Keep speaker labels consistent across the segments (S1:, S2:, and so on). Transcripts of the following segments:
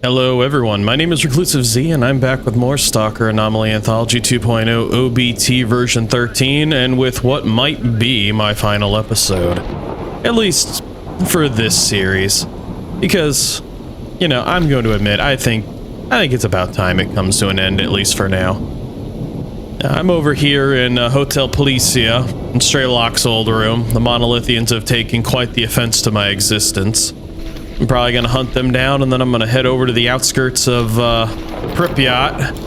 S1: Hello everyone, my name is ReclusiveZ and I'm back with more Stalker Anomaly Anthology 2.0 OBTv13 and with what might be my final episode. At least for this series. Because, you know, I'm going to admit, I think it's about time it comes to an end, at least for now. I'm over here in Hotel Policia, in Strelok's old room. The Monolithians have taken quite the offense to my existence. I'm probably going to hunt them down, and then I'm going to head over to the outskirts of Pripyat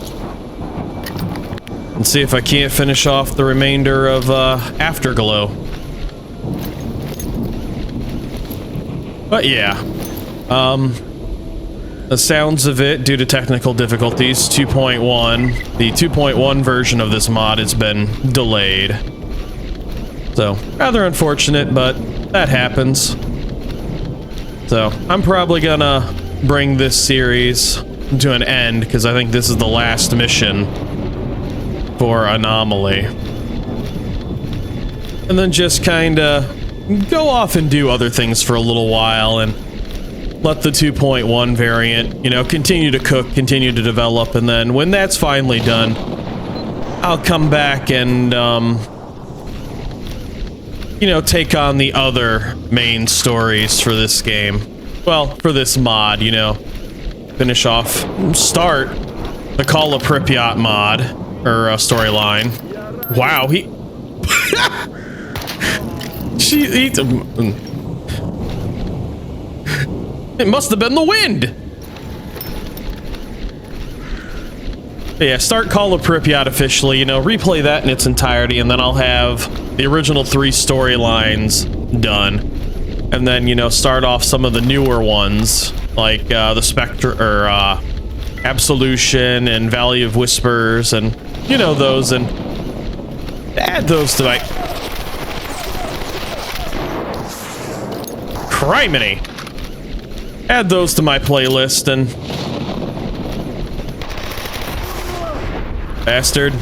S1: and see if I can't finish off the remainder of Afterglow. But yeah, the sounds of it, due to technical difficulties, 2.1, the 2.1 version of this mod has been delayed. So, rather unfortunate, but that happens. So, I'm probably gonna bring this series to an end, because I think this is the last mission for Anomaly. And then just kinda go off and do other things for a little while, and let the 2.1 variant, you know, continue to cook, continue to develop, and then when that's finally done, I'll come back and, you know, take on the other main stories for this game. Well, for this mod, you know, start the Call of Pripyat mod, or storyline. Wow, it must have been the wind! Yeah, start Call of Pripyat officially, you know, replay that in its entirety, and then I'll have the original 3 storylines done. And then, you know, start off some of the newer ones, like the Absolution and Valley of Whispers, and, you know, those, and add those to my... Criminy! Add those to my playlist, and... Bastard.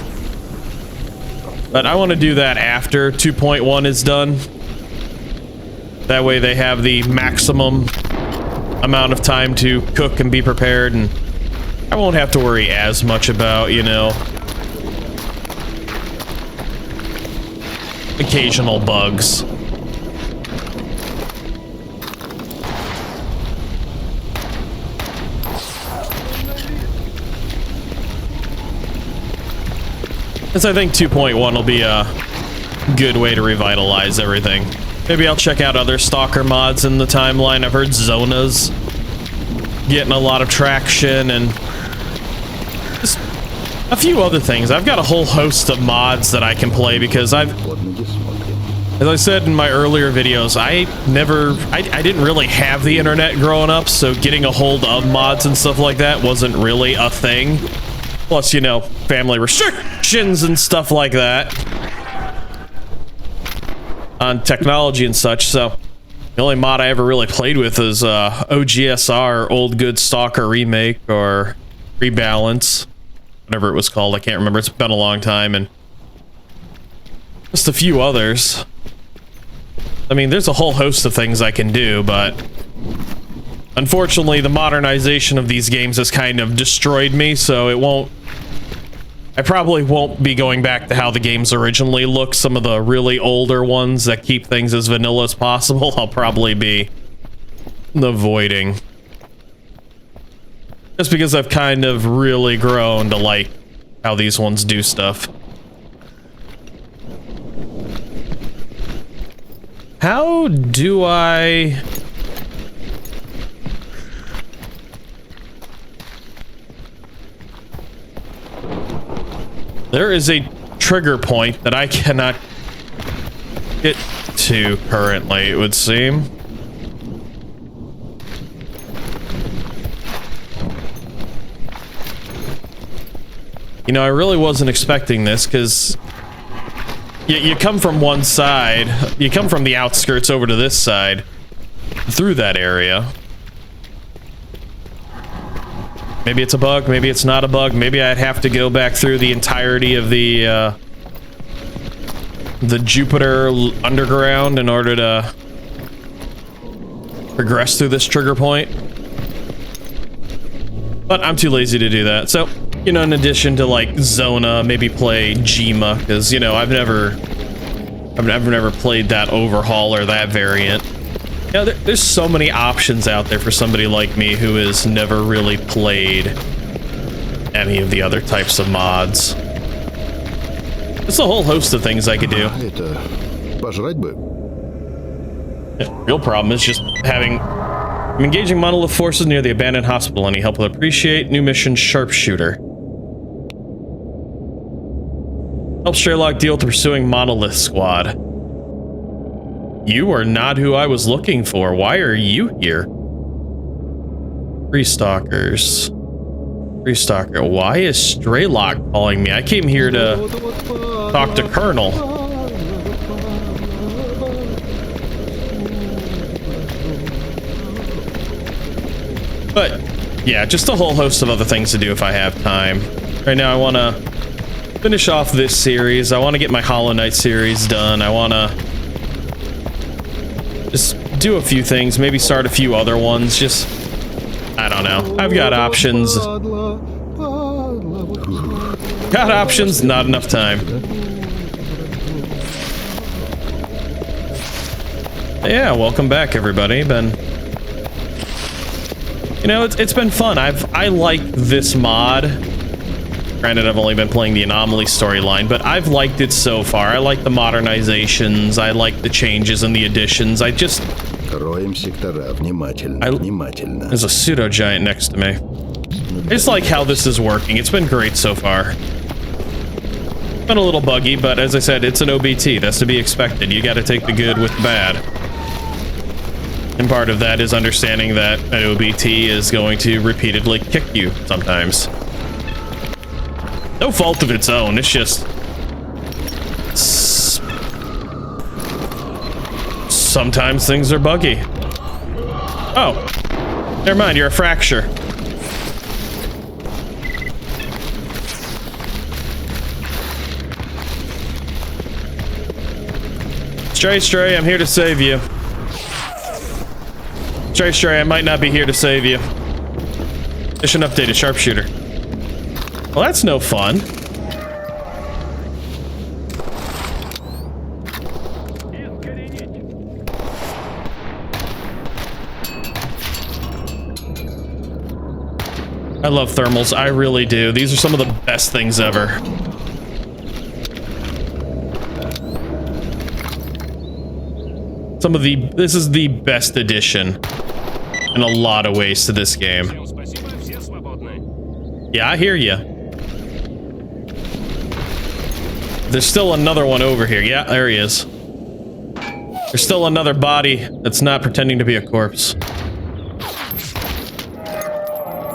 S1: But I want to do that after 2.1 is done. That way they have the maximum amount of time to cook and be prepared, and I won't have to worry as much about, you know, occasional bugs. Because I think 2.1 will be a good way to revitalize everything. Maybe I'll check out other Stalker mods in the timeline. I've heard Zona's getting a lot of traction, and just a few other things. I've got a whole host of mods that I can play because as I said in my earlier videos, I didn't really have the internet growing up, so getting a hold of mods and stuff like that wasn't really a thing. Plus, you know, family restrictions and stuff like that on technology and such, so the only mod I ever really played with is OGSR, Old Good Stalker Remake, or Rebalance, whatever it was called, I can't remember, it's been a long time, and just a few others. I mean, there's a whole host of things I can do, but unfortunately, the modernization of these games has kind of destroyed me, so I probably won't be going back to how the games originally looked. Some of the really older ones that keep things as vanilla as possible, I'll probably be avoiding. Just because I've kind of really grown to like how these ones do stuff. How do I... There is a trigger point that I cannot get to currently, it would seem. You know, I really wasn't expecting this, because you come from one side, you come from the outskirts over to this side, through that area. Maybe it's a bug, maybe it's not a bug, maybe I'd have to go back through the entirety of the the Jupiter underground in order to progress through this trigger point. But I'm too lazy to do that. So, you know, in addition to like Zona, maybe play Jima, because, you know, I've never played that overhaul or that variant. You know, there's so many options out there for somebody like me who has never really played any of the other types of mods. There's a whole host of things I could do. Yeah, real problem is just having... I'm engaging Monolith forces near the abandoned hospital. Any help will appreciate. New mission, Sharpshooter. Help Straylock deal with the pursuing Monolith squad. You are not who I was looking for. Why are you here? Stalker. Why is Straylock calling me? I came here to talk to Colonel. But, yeah, just a whole host of other things to do if I have time. Right now, I want to finish off this series. I want to get my Hollow Knight series done. I want to just do a few things, maybe start a few other ones. Just, I don't know. I've got options. Got options, not enough time. Yeah, welcome back, everybody. You know, it's been fun. I like this mod. Granted, I've only been playing the Anomaly storyline, but I've liked it so far. I like the modernizations. I like the changes and the additions. There's a pseudo giant next to me. I just like how this is working. It's been great so far. It's been a little buggy, but as I said, it's an OBT. That's to be expected. You got to take the good with the bad. And part of that is understanding that an OBT is going to repeatedly kick you sometimes. No fault of its own, it's just... sometimes things are buggy. Oh. Never mind, you're a fracture. Stray, I'm here to save you. Stray, I might not be here to save you. Mission updated, Sharpshooter. Well, that's no fun. I love thermals, I really do. These are some of the best things ever. This is the best addition in a lot of ways to this game. Yeah, I hear you. There's still another one over here. Yeah, there he is. There's still another body that's not pretending to be a corpse.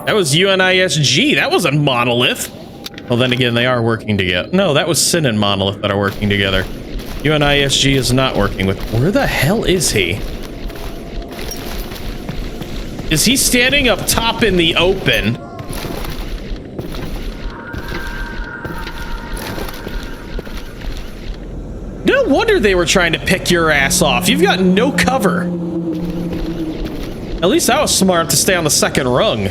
S1: That was UNISG. That wasn't Monolith. Well, then again, they are working together. No, that was Sin and Monolith that are working together. UNISG is not working with... Where the hell is he? Is he standing up top in the open? No wonder they were trying to pick your ass off. You've got no cover. At least I was smart to stay on the second rung.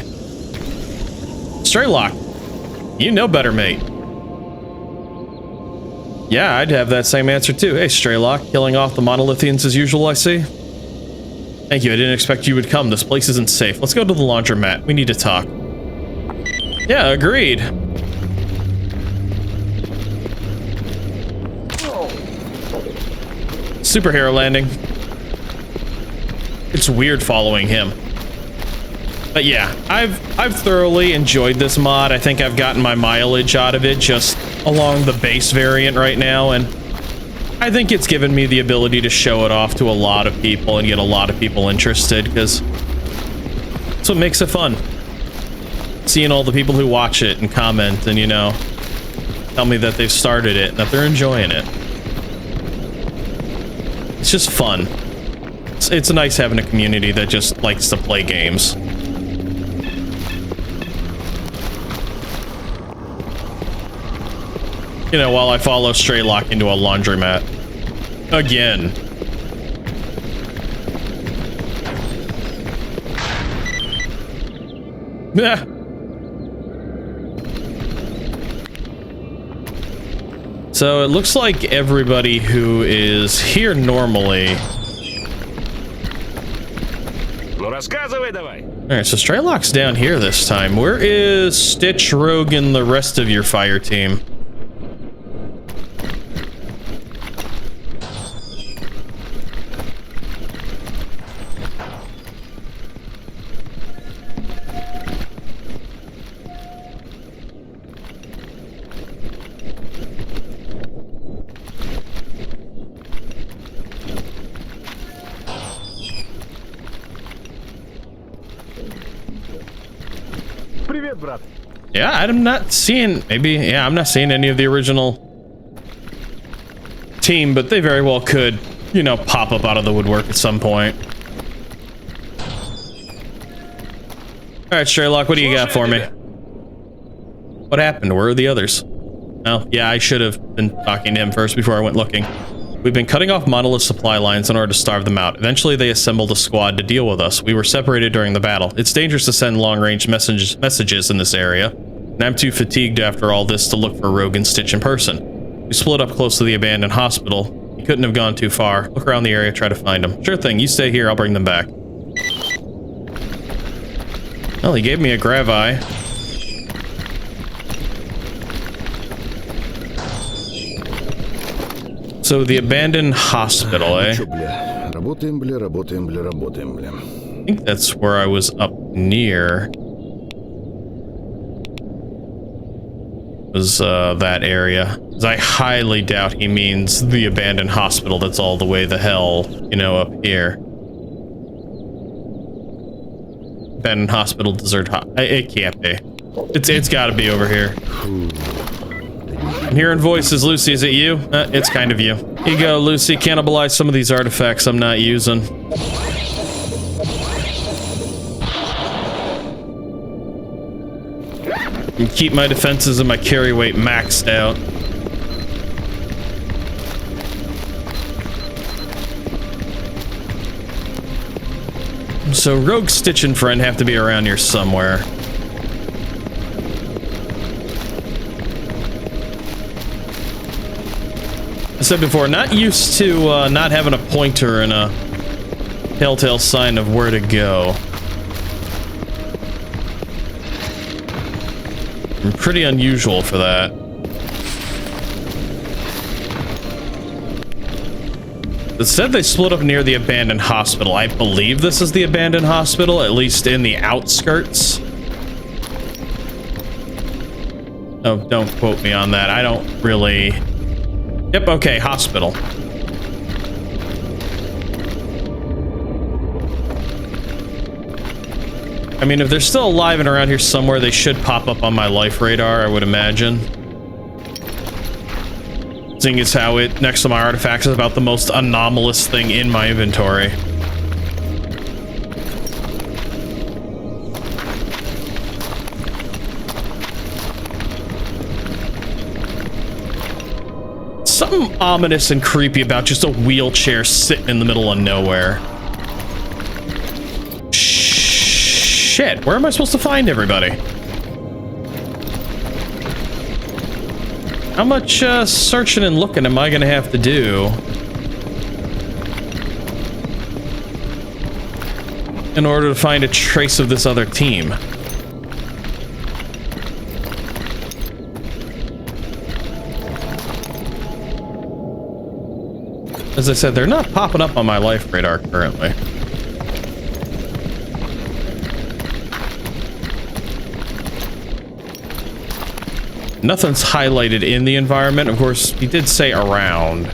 S1: Straylock, you know better, mate. Yeah, I'd have that same answer too. Hey, Straylock, killing off the Monolithians as usual, I see. Thank you, I didn't expect you would come. This place isn't safe. Let's go to the laundromat. We need to talk. Yeah, agreed. Superhero landing. It's weird following him. But yeah, I've thoroughly enjoyed this mod. I think I've gotten my mileage out of it just along the base variant right now, and I think it's given me the ability to show it off to a lot of people and get a lot of people interested, because that's what makes it fun. Seeing all the people who watch it and comment and, you know, tell me that they've started it and that they're enjoying it. It's just fun. It's nice having a community that just likes to play games. You know, while I follow Straylock into a laundromat. Again. Yeah. So it looks like everybody who is here normally. Alright, so Straylock's down here this time. Where is Stitch, Rogue, and the rest of your fire team? Yeah, I'm not seeing, I'm not seeing any of the original team, but they very well could, you know, pop up out of the woodwork at some point. Alright, Straylock, what do you got for me? What happened? Where are the others? Well, yeah, I should have been talking to him first before I went looking. We've been cutting off Monolith supply lines in order to starve them out. Eventually, they assembled a squad to deal with us. We were separated during the battle. It's dangerous to send long-range messages in this area, and I'm too fatigued after all this to look for Rogue and Stitch in person. We split up close to the abandoned hospital. You couldn't have gone too far. Look around the area, try to find them. Sure thing, you stay here, I'll bring them back. Well, he gave me a gravi. So the abandoned hospital, eh? I think that's where I was up near. Was that area. I highly doubt he means the abandoned hospital that's all the way the hell, you know, up here. Abandoned hospital, desert it can't be. It's gotta be over here. I'm hearing voices. Lucy, is it you? It's kind of you. Here you go, Lucy. Cannibalize some of these artifacts I'm not using. And keep my defenses and my carry weight maxed out. So Rogue, Stitch, and Friend have to be around here somewhere. I said before, not used to not having a pointer and a telltale sign of where to go. Pretty unusual for that. It said they split up near the abandoned hospital. I believe this is the abandoned hospital, at least in the outskirts. Oh, don't quote me on that. I don't really... Yep, okay, hospital. I mean, if they're still alive and around here somewhere, they should pop up on my life radar, I would imagine. Seeing as how it, next to my artifacts, is about the most anomalous thing in my inventory. Something ominous and creepy about just a wheelchair sitting in the middle of nowhere. Shit, where am I supposed to find everybody? How much searching and looking am I gonna have to do in order to find a trace of this other team? As I said, they're not popping up on my life radar currently. Nothing's highlighted in the environment. Of course, he did say around.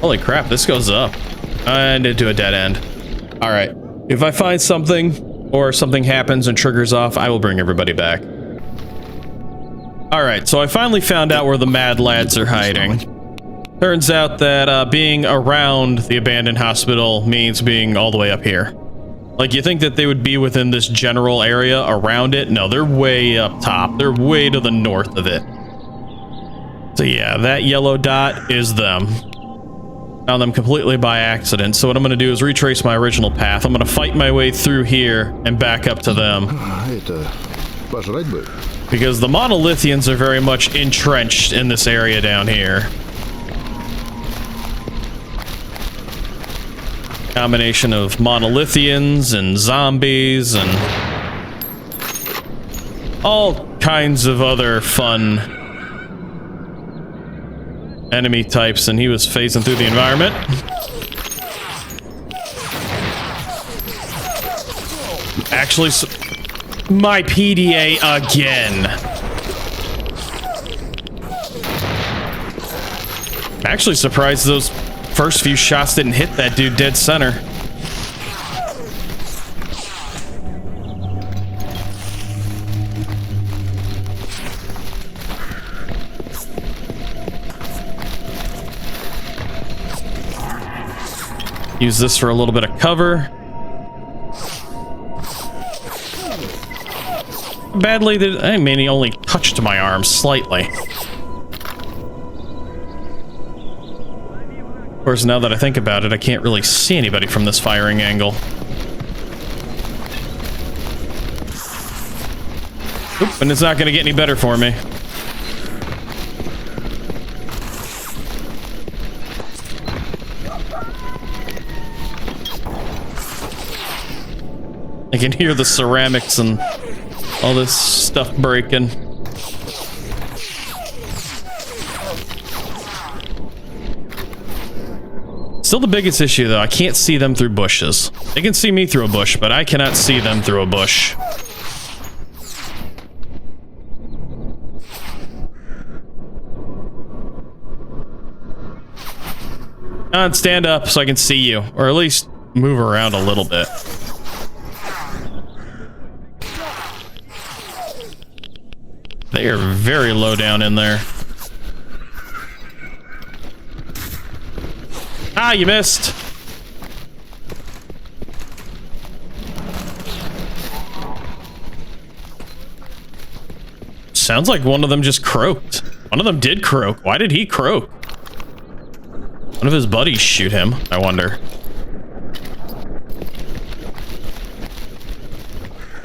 S1: Holy crap, this goes up. And into a dead end. Alright. If I find something, or something happens and triggers off, I will bring everybody back. Alright, so I finally found out where the mad lads are hiding. Turns out that being around the abandoned hospital means being all the way up here. Like, you think that they would be within this general area around it? No, they're way up top. They're way to the north of it. So yeah, that yellow dot is them. Found them completely by accident. So what I'm going to do is retrace my original path. I'm going to fight my way through here and back up to them. Because the monolithians are very much entrenched in this area down here. Combination of monolithians and zombies and all kinds of other fun enemy types, and he was phasing through the environment. Actually, my PDA again. I'm actually surprised those first few shots didn't hit that dude dead center. Use this for a little bit of cover. Badly did I mean he only touched my arm slightly. Of course, now that I think about it, I can't really see anybody from this firing angle. Oop, and it's not going to get any better for me. I can hear the ceramics and all this stuff breaking. Still the biggest issue, though, I can't see them through bushes. They can see me through a bush, but I cannot see them through a bush. Stand up so I can see you, or at least move around a little bit. They are very low down in there. Ah, you missed. Sounds like one of them just croaked. One of them did croak. Why did he croak? One of his buddies shoot him, I wonder.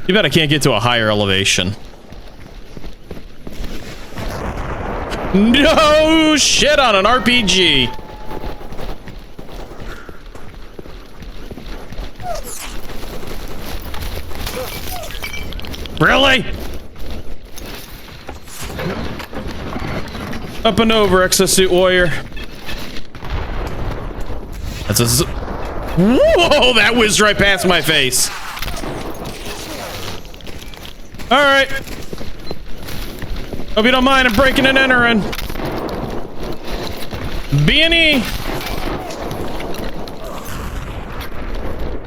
S1: Too bad I can't get to a higher elevation. No shit on an RPG. Really? Up and over, exosuit warrior. That's a... Whoa, that whizzed right past my face. All right. Hope you don't mind, I'm breaking and entering. B&E.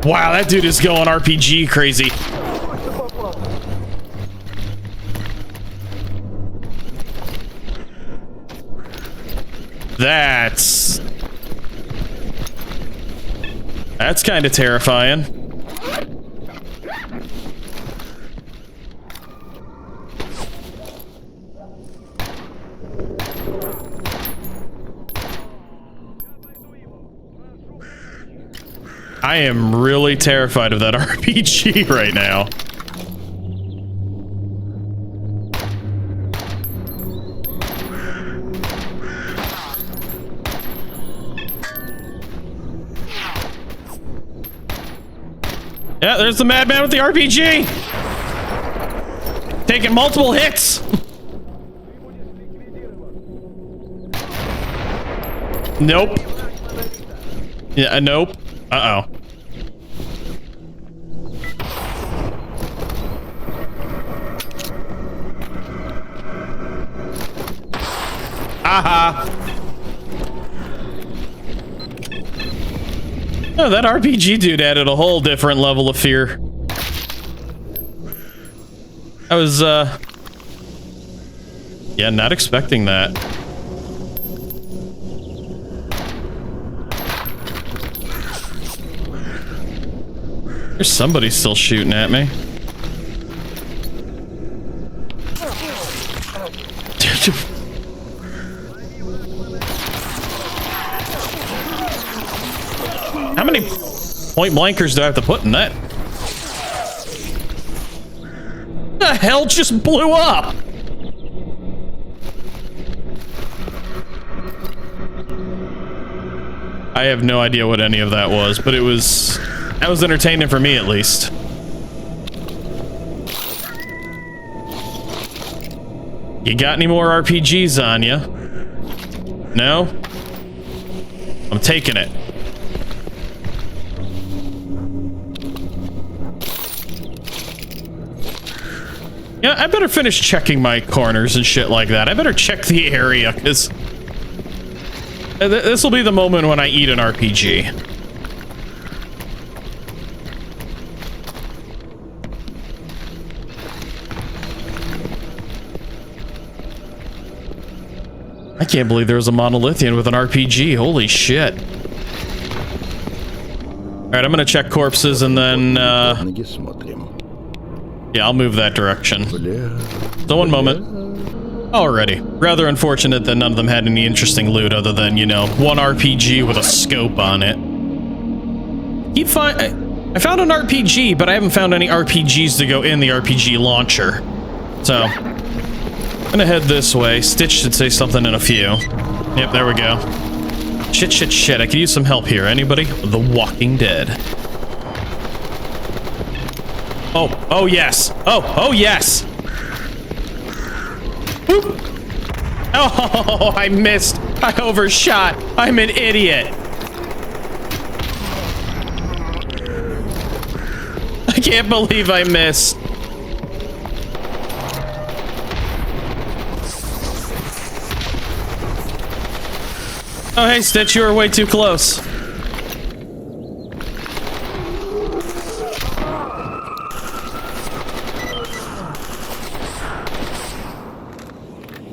S1: Wow, that dude is going RPG crazy. That's kind of terrifying. I am really terrified of that RPG right now. Yeah, there's the madman with the RPG. Taking multiple hits. Nope. Yeah, nope. Uh-oh. Aha. Oh, that RPG dude added a whole different level of fear. I was, yeah, not expecting that. There's somebody still shooting at me. How many point blankers do I have to put in that? What the hell just blew up? I have no idea what any of that was, but that was entertaining for me at least. You got any more RPGs on you? No? I'm taking it. Yeah, I better finish checking my corners and shit like that. I better check the area, because this will be the moment when I eat an RPG. I can't believe there was a monolithian with an RPG. Holy shit. Alright, I'm gonna check corpses and then, yeah, I'll move that direction. So one moment. Alrighty. Rather unfortunate that none of them had any interesting loot other than, you know, one RPG with a scope on it. I found an RPG, but I haven't found any RPGs to go in the RPG launcher. So, I'm gonna head this way. Stitch should say something in a few. Yep, there we go. Shit. I could use some help here. Anybody? The Walking Dead. Oh yes. Oh yes. Boop. Oh, I missed. I overshot. I'm an idiot. I can't believe I missed. Oh, hey, Stitch, you were way too close.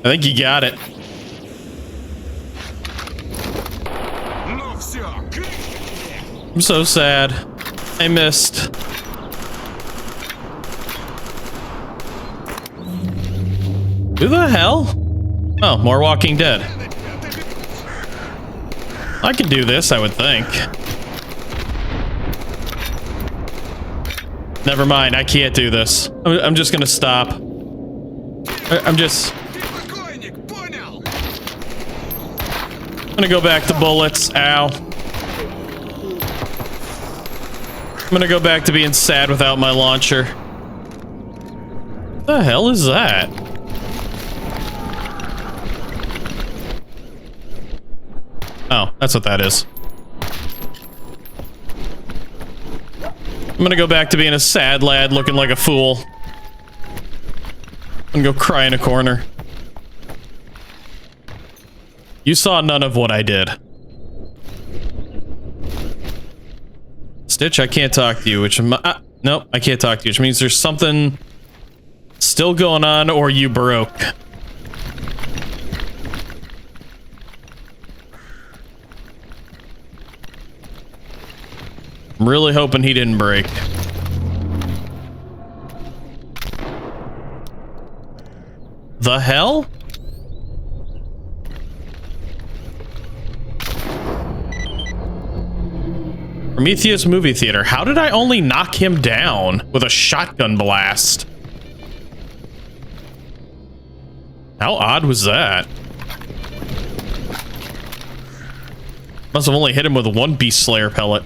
S1: I think you got it. I'm so sad. I missed. Who the hell? Oh, more Walking Dead. I can do this, I would think. Never mind, I can't do this. I'm just gonna stop. I'm gonna go back to bullets. Ow. I'm gonna go back to being sad without my launcher. What the hell is that? Oh, that's what that is. I'm gonna go back to being a sad lad looking like a fool. I'm gonna go cry in a corner. You saw none of what I did. Stitch, I can't talk to you, which... nope, I can't talk to you, which means there's something still going on or you broke. I'm really hoping he didn't break. The hell? Prometheus Movie Theater. How did I only knock him down with a shotgun blast? How odd was that? Must have only hit him with one Beast Slayer pellet.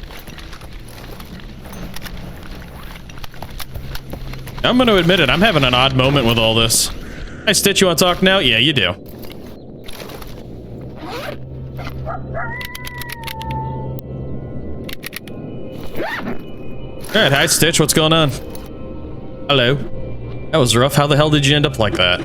S1: I'm going to admit it, I'm having an odd moment with all this. Hey, Stitch, you want to talk now? Yeah, you do. Alright, hi, Stitch, what's going on? Hello. That was rough. How the hell did you end up like that?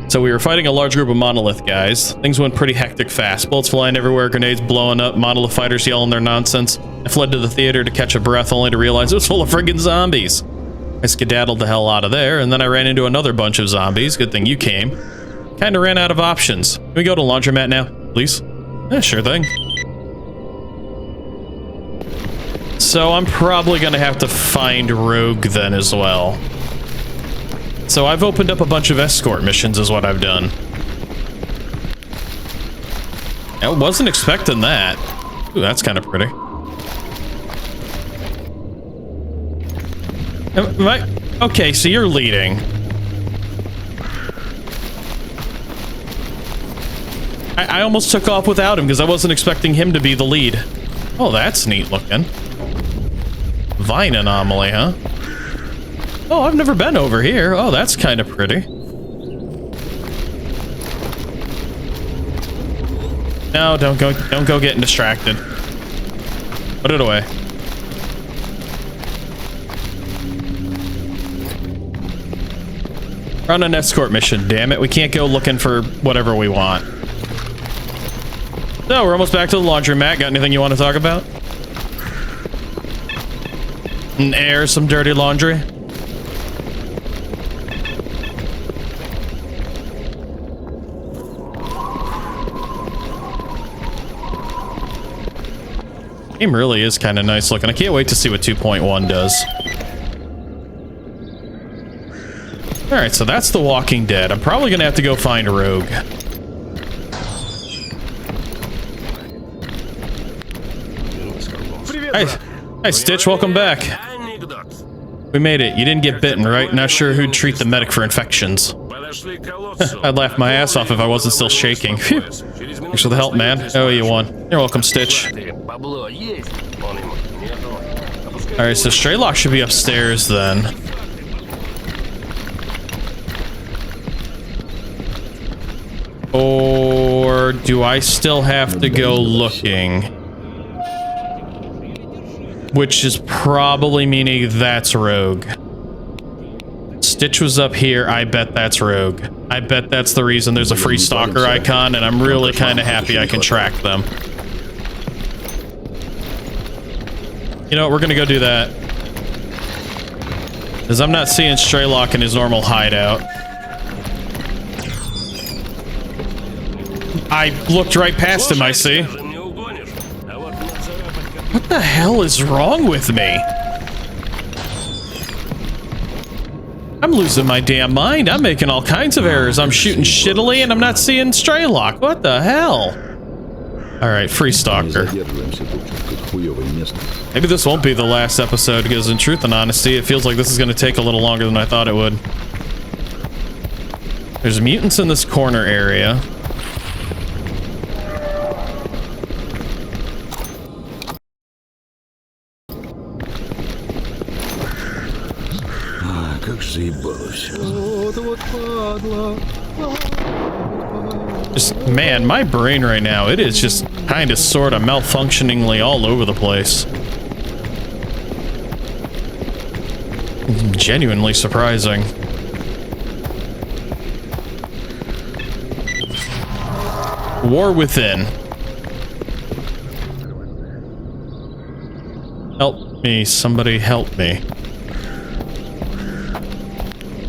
S1: So we were fighting a large group of monolith guys. Things went pretty hectic fast. Bullets flying everywhere, grenades blowing up, monolith fighters yelling their nonsense. I fled to the theater to catch a breath, only to realize it was full of friggin' zombies. I skedaddled the hell out of there, and then I ran into another bunch of zombies. Good thing you came. Kinda ran out of options. Can we go to laundromat now, please? Yeah, sure thing. So I'm probably gonna have to find Rogue then as well. So I've opened up a bunch of escort missions is what I've done. I wasn't expecting that. Ooh, that's kind of pretty. Okay, so you're leading. I almost took off without him because I wasn't expecting him to be the lead. Oh, that's neat looking. Vine anomaly, huh? Oh, I've never been over here. Oh, that's kind of pretty. No, don't go getting distracted. Put it away. We're on an escort mission, damn it. We can't go looking for whatever we want. So, we're almost back to the laundromat. Got anything you want to talk about? Air some dirty laundry? Game really is kind of nice looking. I can't wait to see what 2.1 does. Alright, so that's The Walking Dead. I'm probably gonna have to go find Rogue. Hi, Stitch, welcome back. We made it. You didn't get bitten, right? Not sure who'd treat the medic for infections. I'd laugh my ass off if I wasn't still shaking. Phew. Thanks for the help, man. Oh, you won. You're welcome, Stitch. Alright, so Straylock should be upstairs then. Or do I still have to go looking? Which is probably meaning that's Rogue. Stitch was up here. I bet that's Rogue. I bet that's the reason there's a free Stalker icon, and I'm really kind of happy I can track them. You know what? We're gonna go do that. Because I'm not seeing Straylock in his normal hideout. I looked right past him, I see. What the hell is wrong with me? I'm losing my damn mind. I'm making all kinds of errors. I'm shooting shittily and I'm not seeing Straylock. What the hell? Alright, free Stalker. Maybe this won't be the last episode because in truth and honesty, it feels like this is going to take a little longer than I thought it would. There's mutants in this corner area. Just, man, my brain right now, it is just kind of sort of malfunctioningly all over the place. Genuinely surprising. War within. Help me, somebody help me.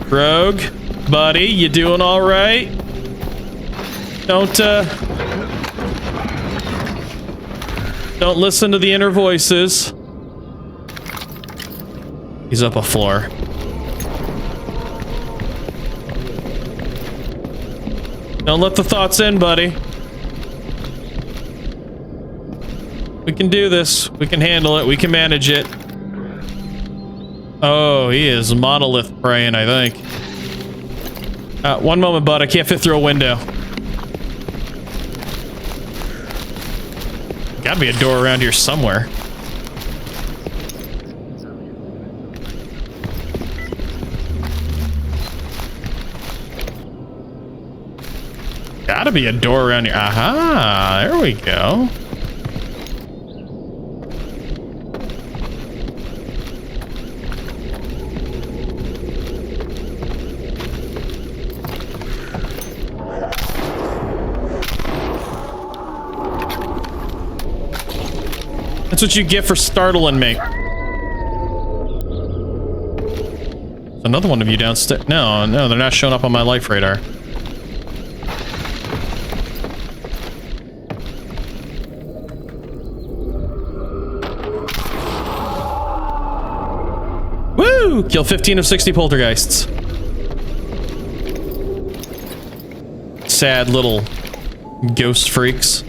S1: Rogue, buddy, you doing all right? Don't listen to the inner voices. He's up a floor. Don't let the thoughts in, buddy. We can do this. We can handle it. We can manage it. Oh, he is monolith praying, I think. One moment, bud. I can't fit through a window. Gotta be a door around here somewhere. Gotta be a door around here. Aha! There we go. That's what you get for startling me. There's another one of you downstairs. No, they're not showing up on my life radar. Woo! Kill 15 of 60 poltergeists. Sad little ghost freaks.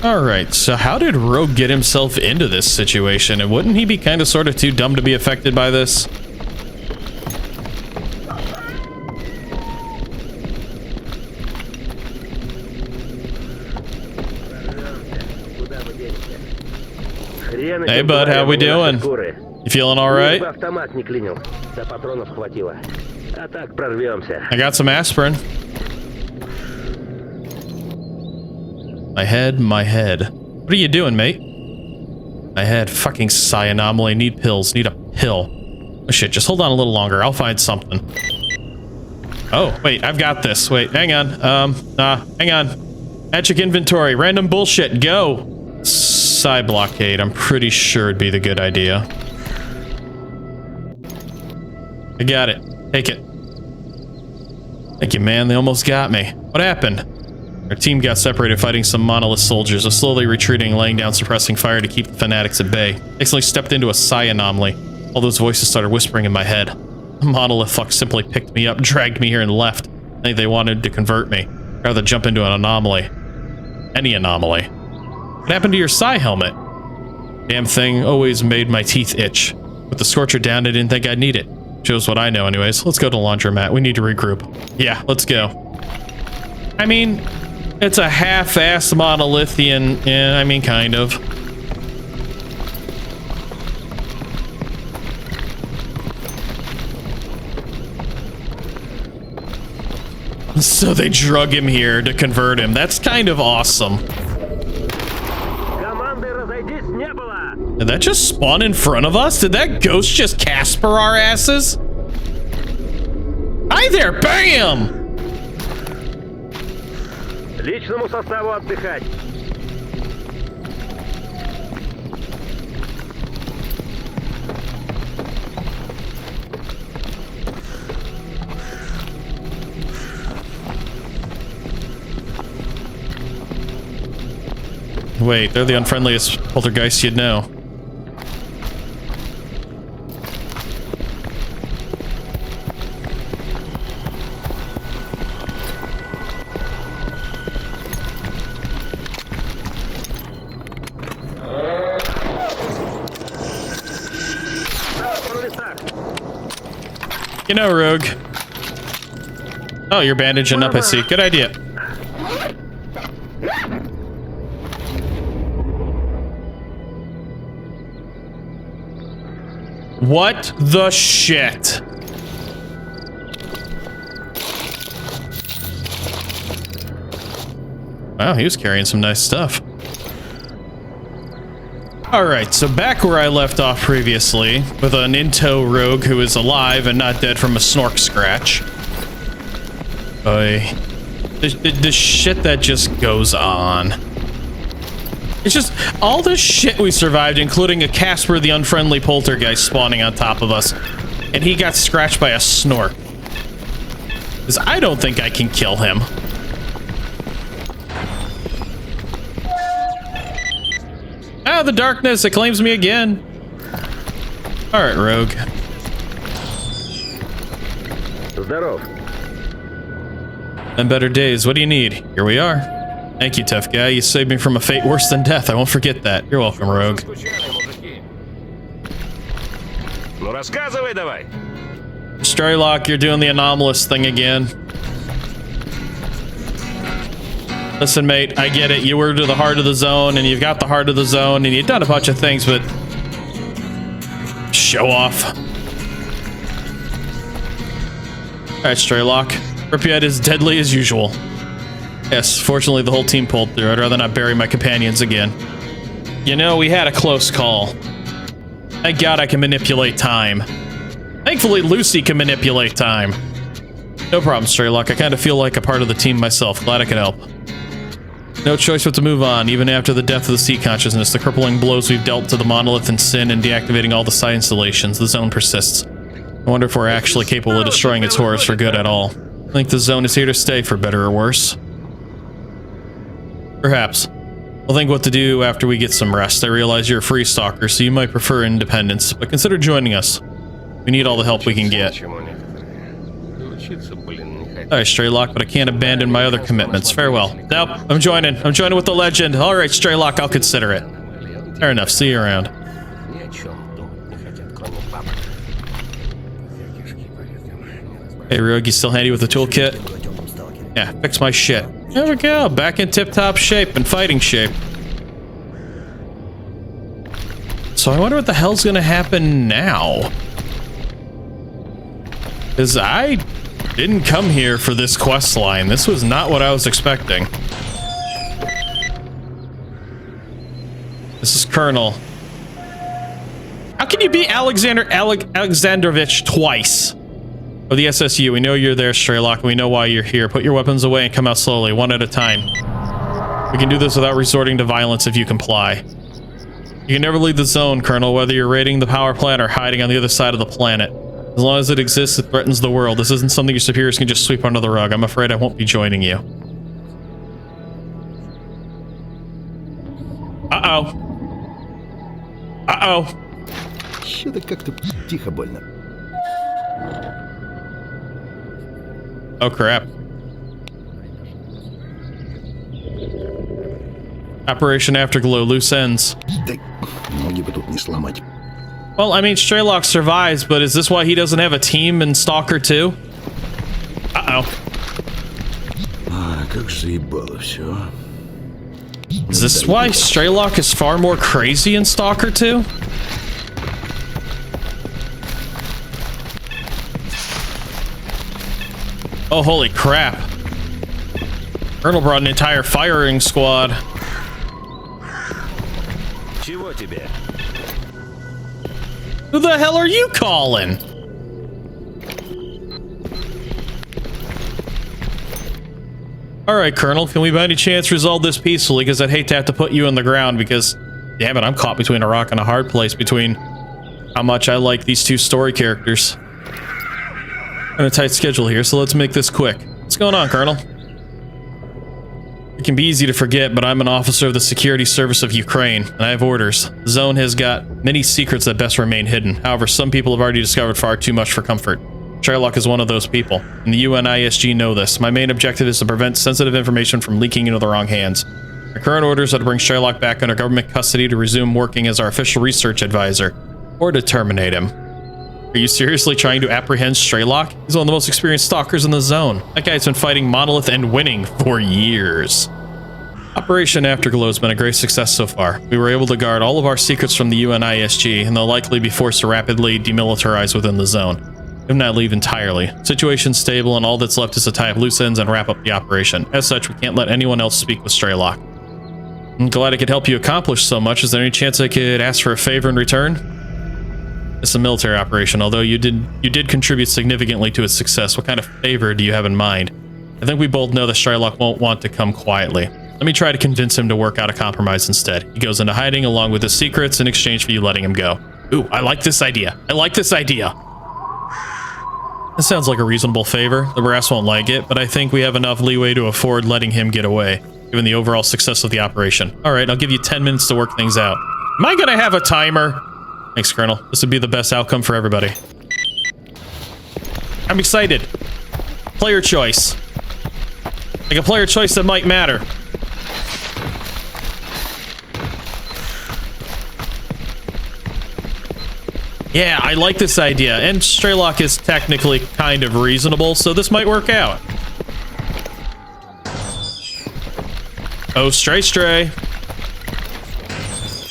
S1: Alright, so how did Rogue get himself into this situation? And wouldn't he be kind of sort of too dumb to be affected by this? Hey bud, how we doing? You feeling alright? I got some aspirin. My head, my head. What are you doing, mate? My head, fucking Psi Anomaly. Need pills, need a pill. Oh shit, just hold on a little longer. I'll find something. Oh, wait, I've got this. Wait, hang on. Hang on. Magic inventory, random bullshit, go! Psi blockade, I'm pretty sure it'd be the good idea. I got it. Take it. Thank you, man. They almost got me. What happened? Our team got separated fighting some monolith soldiers, was slowly retreating, laying down suppressing fire to keep the fanatics at bay. Accidentally stepped into a Psi anomaly. All those voices started whispering in my head. The monolith fuck simply picked me up, dragged me here and left. I think they wanted to convert me, rather than jump into an anomaly. Any anomaly. What happened to your Psi helmet? Damn thing always made my teeth itch. With the scorcher down, I didn't think I'd need it. Shows what I know anyways. Let's go to the laundromat. We need to regroup. Yeah, let's go. I mean, it's a half-assed monolithian. Yeah, I mean, kind of. So they drug him here to convert him. That's kind of awesome. Did that just spawn in front of us? Did that ghost just Casper our asses? Hi there, bam!
S2: Личному составу отдыхать.
S1: Wait, they're the unfriendliest poltergeists you'd know. You know, Rogue. Oh, you're bandaging up, I see. Good idea. What the shit? Wow, he was carrying some nice stuff. Alright, so back where I left off previously, with an in-tow rogue who is alive and not dead from a snork scratch. The shit that just goes on. It's just all this shit we survived, including a Casper the Unfriendly Poltergeist spawning on top of us. And he got scratched by a snork. Because I don't think I can kill him. Ah, the darkness, it claims me again. Alright, Rogue.
S2: Здоров.
S1: And better days, what do you need? Here we are. Thank you, tough guy. You saved me from a fate worse than death. I won't forget that. You're welcome, Rogue.
S2: Ну рассказывай давай.
S1: Straylock, you're doing the anomalous thing again. Listen, mate, I get it. You were to the heart of the zone, and you've got the heart of the zone, and you've done a bunch of things, but... show off. Alright, Straylock. Pripyat is deadly as usual. Yes, fortunately the whole team pulled through. I'd rather not bury my companions again. You know, we had a close call. Thank God I can manipulate time. Thankfully, Lucy can manipulate time. No problem, Straylock. I kind of feel like a part of the team myself. Glad I could help. No choice but to move on, even after the death of the sea consciousness, the crippling blows we've dealt to the monolith and sin, and deactivating all the Psi installations. The zone persists. I wonder if we're actually capable of destroying its horrors for good at all. I think the zone is here to stay, for better or worse. Perhaps. I'll think what to do after we get some rest. I realize you're a free stalker, so you might prefer independence, but consider joining us. We need all the help we can get. Sorry, Straylock, but I can't abandon my other commitments. Farewell. Nope, I'm joining. I'm joining with the legend. All right, Straylock, I'll consider it. Fair enough. See you around. Hey, Rogue, you still handy with the toolkit? Yeah, fix my shit. There we go. Back in tip-top shape and fighting shape. So I wonder what the hell's gonna happen now. Because I didn't come here for this quest line. This was not what I was expecting. This is Colonel. How can you be Alexandrovich twice? Oh, the SSU. We know you're there, Straylock, and we know why you're here. Put your weapons away and come out slowly, one at a time. We can do this without resorting to violence if you comply. You can never leave the zone, Colonel, whether you're raiding the power plant or hiding on the other side of the planet. As long as it exists, it threatens the world. This isn't something your superiors can just sweep under the rug. I'm afraid I won't be joining you. Uh-oh. Uh-oh.
S3: Что-то как-то тихо больно.
S1: Oh, crap. Operation Afterglow, loose ends.
S3: Да ноги бы тут не сломать.
S1: Well, I mean, Straylock survives, but is this why he doesn't have a team in Stalker 2? Uh-oh.
S3: А, как же заебало все.
S1: Is this why Straylock is far more crazy in Stalker 2? Oh, holy crap. Colonel brought an entire firing squad.
S2: Чего тебе?
S1: Who the hell are you calling? Alright, Colonel, can we by any chance resolve this peacefully? Because I'd hate to have to put you on the ground because, damn it, I'm caught between a rock and a hard place between how much I like these two story characters. I'm on a tight schedule here, so let's make this quick. What's going on, Colonel? It can be easy to forget, but I'm an officer of the Security Service of Ukraine, and I have orders. The zone has got many secrets that best remain hidden. However, some people have already discovered far too much for comfort. Straylock is one of those people, and the UNISG know this. My main objective is to prevent sensitive information from leaking into the wrong hands. My current orders are to bring Straylock back under government custody to resume working as our official research advisor, or to terminate him. Are you seriously trying to apprehend Straylock? He's one of the most experienced stalkers in the zone. That guy's been fighting Monolith and winning for years. Operation Afterglow has been a great success so far. We were able to guard all of our secrets from the UNISG, and they'll likely be forced to rapidly demilitarize within the zone, if not leave entirely. Situation's stable, and all that's left is to tie up loose ends and wrap up the operation. As such, we can't let anyone else speak with Straylock. I'm glad I could help you accomplish so much. Is there any chance I could ask for a favor in return? It's a military operation, although you did contribute significantly to its success. What kind of favor do you have in mind? I think we both know that Straylock won't want to come quietly. Let me try to convince him to work out a compromise instead. He goes into hiding along with his secrets in exchange for you letting him go. Ooh, I like this idea. I like this idea. This sounds like a reasonable favor. The brass won't like it, but I think we have enough leeway to afford letting him get away, given the overall success of the operation. All right, I'll give you 10 minutes to work things out. Am I gonna have a timer? Thanks, Colonel. This would be the best outcome for everybody. I'm excited. Player choice. Like a player choice that might matter. Yeah, I like this idea. And Straylock is technically kind of reasonable, so this might work out. Oh, Stray.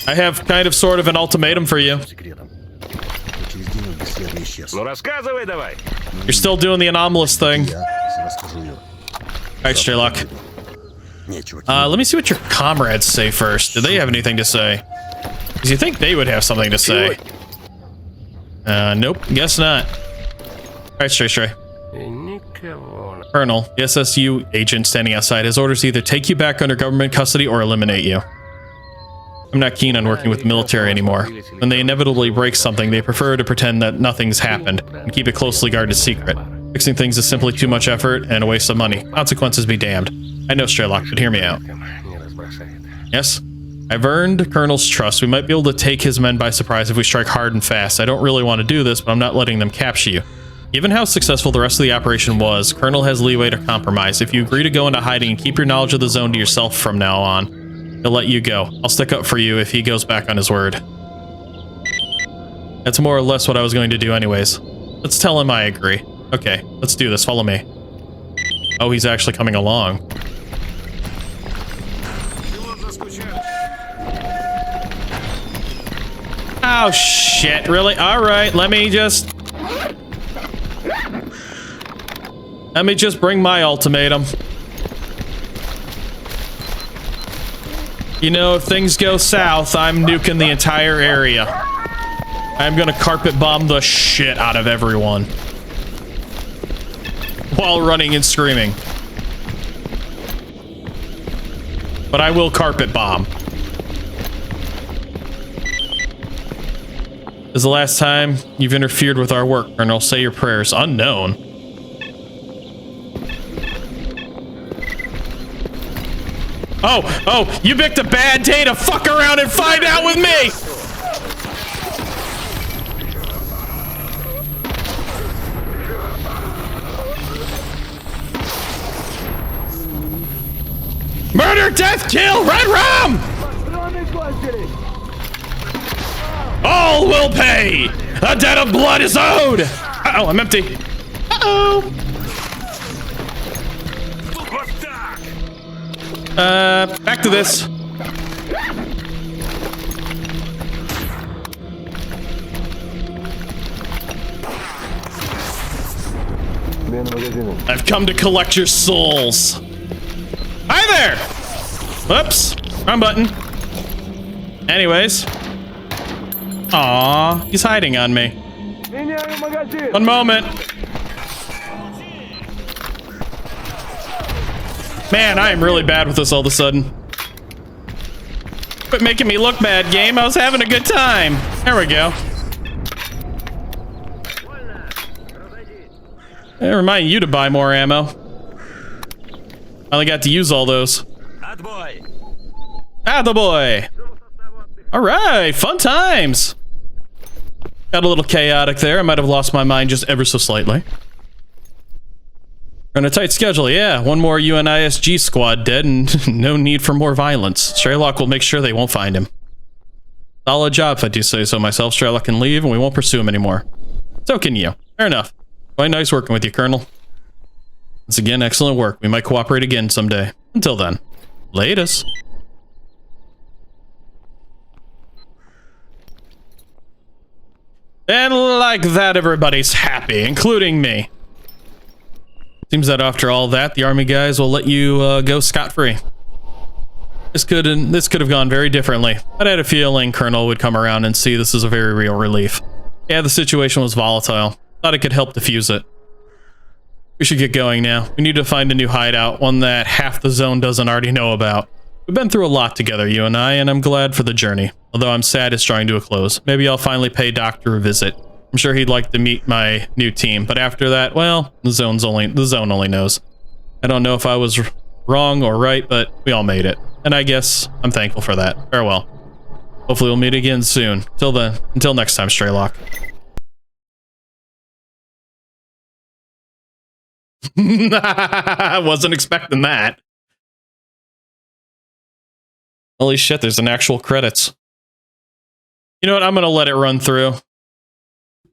S1: I have kind of sort of an ultimatum for you.
S2: Ну рассказывай давай.
S1: You're still doing the anomalous thing. Alright, Straylock. Let me see what your comrades say first. Do they have anything to say? Because you think they would have something to say. Nope, guess not. Alright, Stray. Colonel, the SSU agent standing outside, has orders to either take you back under government custody or eliminate you. I'm not keen on working with the military anymore. When they inevitably break something, they prefer to pretend that nothing's happened and keep a closely guarded secret. Fixing things is simply too much effort and a waste of money. Consequences be damned. I know, Straylock, but hear me out. Yes. I've earned Colonel's trust. We might be able to take his men by surprise if we strike hard and fast. I don't really want to do this, but I'm not letting them capture you. Given how successful the rest of the operation was, Colonel has leeway to compromise. If you agree to go into hiding and keep your knowledge of the zone to yourself from now on, he'll let you go. I'll stick up for you if he goes back on his word. That's more or less what I was going to do anyways. Let's tell him I agree. Okay, let's do this. Follow me. Oh, he's actually coming along. Oh, shit. Really? All right, let me just bring my ultimatum. You know, if things go south, I'm nuking the entire area. I'm gonna carpet bomb the shit out of everyone. While running and screaming. But I will carpet bomb. This is the last time you've interfered with our work, Colonel. Say your prayers. Unknown. Oh, you picked a bad day to fuck around and find out with me! Murder, death, kill, red rum! All will pay! A debt of blood is owed! Uh-oh, I'm empty. Uh-oh. Back to this. I've come to collect your souls. Hi there! Whoops, wrong button. Anyways. Aw, he's hiding on me. One moment. Man, I am really bad with this all of a sudden. Quit making me look bad, game. I was having a good time. There we go. I remind you to buy more ammo. I only got to use all those. Attaboy! Alright, fun times! Got a little chaotic there. I might have lost my mind just ever so slightly. We're on a tight schedule, yeah. One more UNISG squad dead and no need for more violence. Straylock will make sure they won't find him. Solid job, if I do say so myself. Straylock can leave and we won't pursue him anymore. So can you. Fair enough. Quite nice working with you, Colonel. Once again, excellent work. We might cooperate again someday. Until then, latest. And like that, everybody's happy, including me. Seems that after all that, the army guys will let you go scot-free. This could have gone very differently, but I had a feeling Colonel would come around and see this as a very real relief. Yeah, the situation was volatile. Thought it could help diffuse it. We should get going now. We need to find a new hideout, one that half the zone doesn't already know about. We've been through a lot together, you and I, and I'm glad for the journey. Although I'm sad it's drawing to a close. Maybe I'll finally pay Doctor a visit. I'm sure he'd like to meet my new team, but after that, well, the zone only knows. I don't know if I was wrong or right, but we all made it. And I guess I'm thankful for that. Farewell. Hopefully we'll meet again soon. Till then, until next time, Straylock. I wasn't expecting that. Holy shit, there's an actual credits. You know what? I'm gonna let it run through.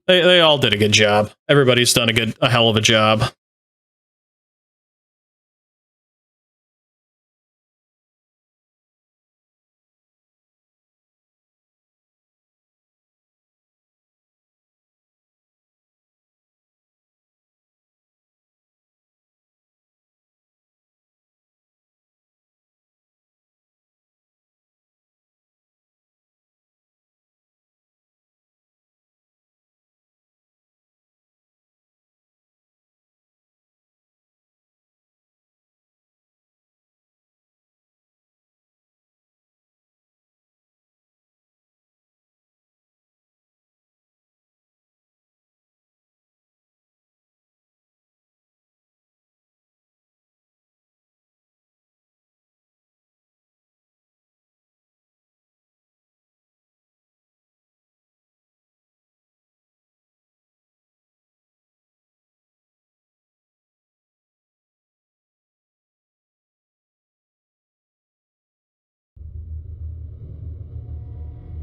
S1: They all did a good job. Everybody's done a hell of a job.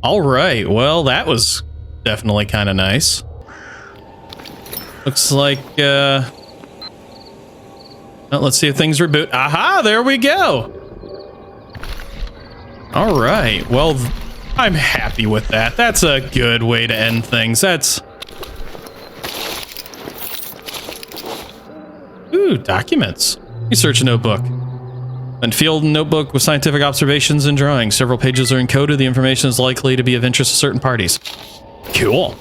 S1: All right, well, that was definitely kind of nice. Looks like, well, let's see if things reboot. Aha, there we go. All right, well, I'm happy with that. That's a good way to end things. That's... Ooh, documents. Research notebook. And field notebook with scientific observations and drawings. Several pages are encoded. The information is likely to be of interest to certain parties. Cool.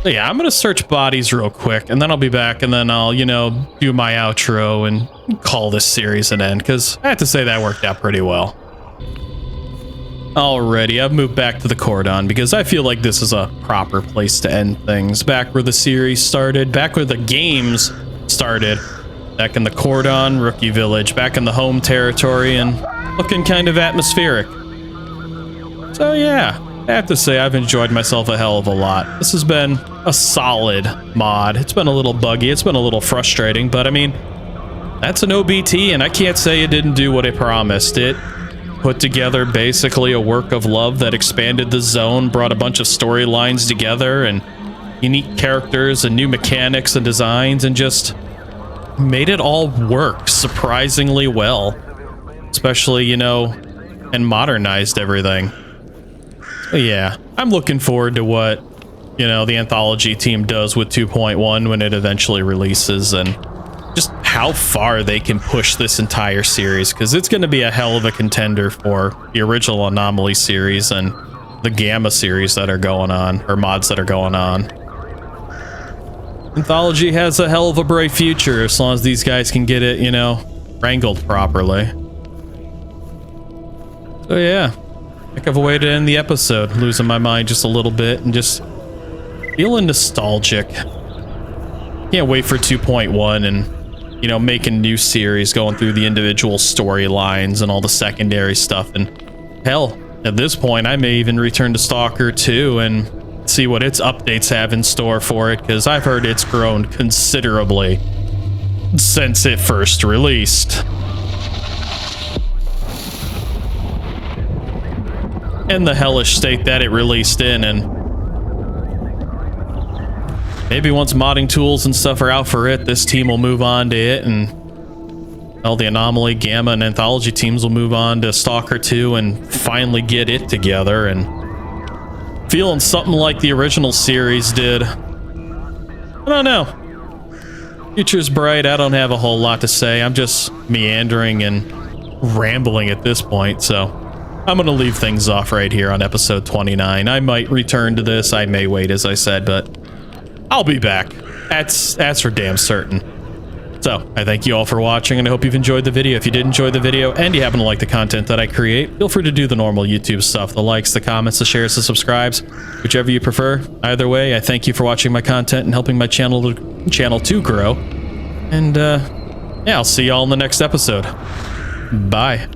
S1: So yeah, I'm going to search bodies real quick, and then I'll be back, and then I'll, you know, do my outro and call this series an end, because I have to say that worked out pretty well. Alrighty, I've moved back to the cordon, because I feel like this is a proper place to end things. Back where the series started, back where the games started. Back in the cordon, Rookie Village, back in the home territory, and looking kind of atmospheric. So yeah, I have to say I've enjoyed myself a hell of a lot. This has been a solid mod. It's been a little buggy, it's been a little frustrating, but I mean, that's an OBT, and I can't say it didn't do what it promised. It put together basically a work of love that expanded the zone, brought a bunch of storylines together, and unique characters, and new mechanics and designs, and just made it all work surprisingly well, especially, you know, and modernized everything. So yeah, I'm looking forward to what, you know, the Anthology team does with 2.1 when it eventually releases, and just how far they can push this entire series, because it's going to be a hell of a contender for the original Anomaly series and the Gamma series that are going on, or mods that are going on. Anthology has a hell of a bright future as long as these guys can get it, you know, wrangled properly. So yeah, heck of a way to end the episode. Losing my mind just a little bit and just feeling nostalgic. Can't wait for 2.1 and, you know, making new series, going through the individual storylines and all the secondary stuff. And hell, at this point, I may even return to Stalker 2 and see what its updates have in store for it, because I've heard it's grown considerably since it first released. And the hellish state that it released in, and maybe once modding tools and stuff are out for it, this team will move on to it, and well, the Anomaly, Gamma, and Anthology teams will move on to Stalker 2 and finally get it together, and feeling something like the original series did. I don't know. Future's bright. I don't have a whole lot to say. I'm just meandering and rambling at this point, so I'm going to leave things off right here on episode 29. I might return to this. I may wait, as I said, but I'll be back. That's for damn certain. So, I thank you all for watching, and I hope you've enjoyed the video. If you did enjoy the video, and you happen to like the content that I create, feel free to do the normal YouTube stuff. The likes, the comments, the shares, the subscribes, whichever you prefer. Either way, I thank you for watching my content and helping my channel to grow. And, yeah, I'll see y'all in the next episode. Bye.